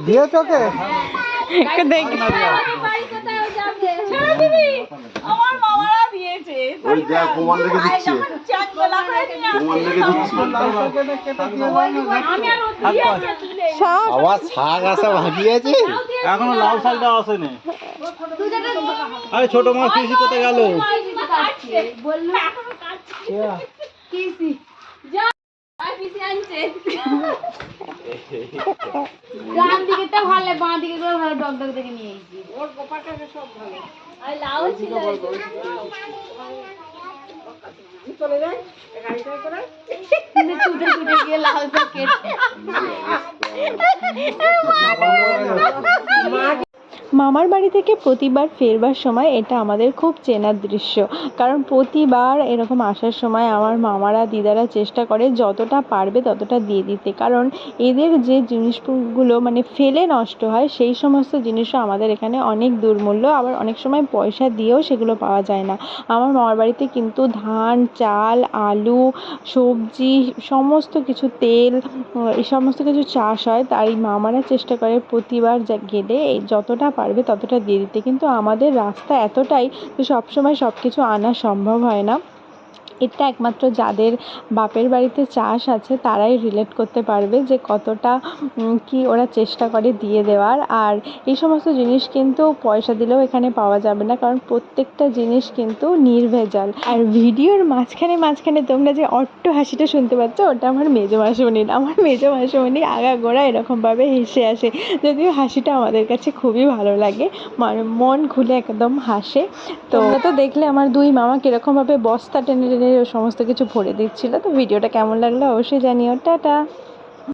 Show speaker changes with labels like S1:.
S1: দিয়ে চোখে
S2: দেখ
S3: আমার মামারা দিয়েছে
S4: ওই দেখ প্রমাণ রেখে দিচ্ছে প্রমাণ রেখে দিচ্ছে
S3: আমি আর ও দিয়েছে তুলে
S1: আবার শাক আসা বাকি আছে
S5: এখনো লাউ শাকটা আসেনি। আরে ছোট মাছ পিসি কোথায় গেল?
S3: বললো এখনো কাটছে কিসি যা পিসি আনছে ডান দিকেটা ভালো বাঁ দিকে গুলো ভালো ডগ ডগ থেকে নিয়ে এসেছি ওর গোপাটাকে সব ভালো আর লাউ ছিল চলে যাই গাড়িটা করে ছুটে ছুটে গিয়ে লাউটা কেটে
S2: মামার বাড়ি থেকে প্রতিবার ফেরবার সময় এটা আমাদের খুব চেনার দৃশ্য, কারণ প্রতিবার এরকম আসার সময় আমার মামারা দিদারা চেষ্টা করে যতটা পারবে ততটা দিয়ে দিতে, কারণ এদের যে জিনিসগুলো মানে ফেলে নষ্ট হয় সেই সমস্ত জিনিসও আমাদের এখানে অনেক দুর্মূল্য, আবার অনেক সময় পয়সা দিয়েও সেগুলো পাওয়া যায় না। আমার মামার বাড়িতে কিন্তু ধান, চাল, আলু, সবজি, সমস্ত কিছু, তেল, এই সমস্ত কিছু চাষ হয়। তাই মামারা চেষ্টা করে প্রতিবার গেলে এই যতটা পারবে ততটা দিয়ে দিতে, কিন্তু আমাদের রাস্তা এতটাই যে সবসময় সব কিছু আনা সম্ভব হয় না। এটা একমাত্র যাদের বাপের বাড়িতে চাষ আছে তারাই রিলেট করতে পারবে যে কতটা কি ওরা চেষ্টা করে দিয়ে দেওয়ার। আর এই সমস্ত জিনিস কিন্তু পয়সা দিলেও এখানে পাওয়া যাবে না, কারণ প্রত্যেকটা জিনিস কিন্তু নির্ভেজাল। আর ভিডিওর মাঝখানে তোমরা যে অট্ট হাসিটা শুনতে পাচ্ছ ওটা আমার মেজো মাসিমণির। আমার মেজো মাসিমণি আগাগোড়া এরকমভাবে হেসে আসে, যদিও হাসিটা আমাদের কাছে খুবই ভালো লাগে, মন খুলে একদম হাসে। তোমরা তো দেখলে আমার দুই মামা কীরকমভাবে বস্তা টেনে টেনে সমস্ত কিছু ভরে দিচ্ছিলো। তো ভিডিওটা কেমন লাগলো অবশ্যই জানিও। টাটা।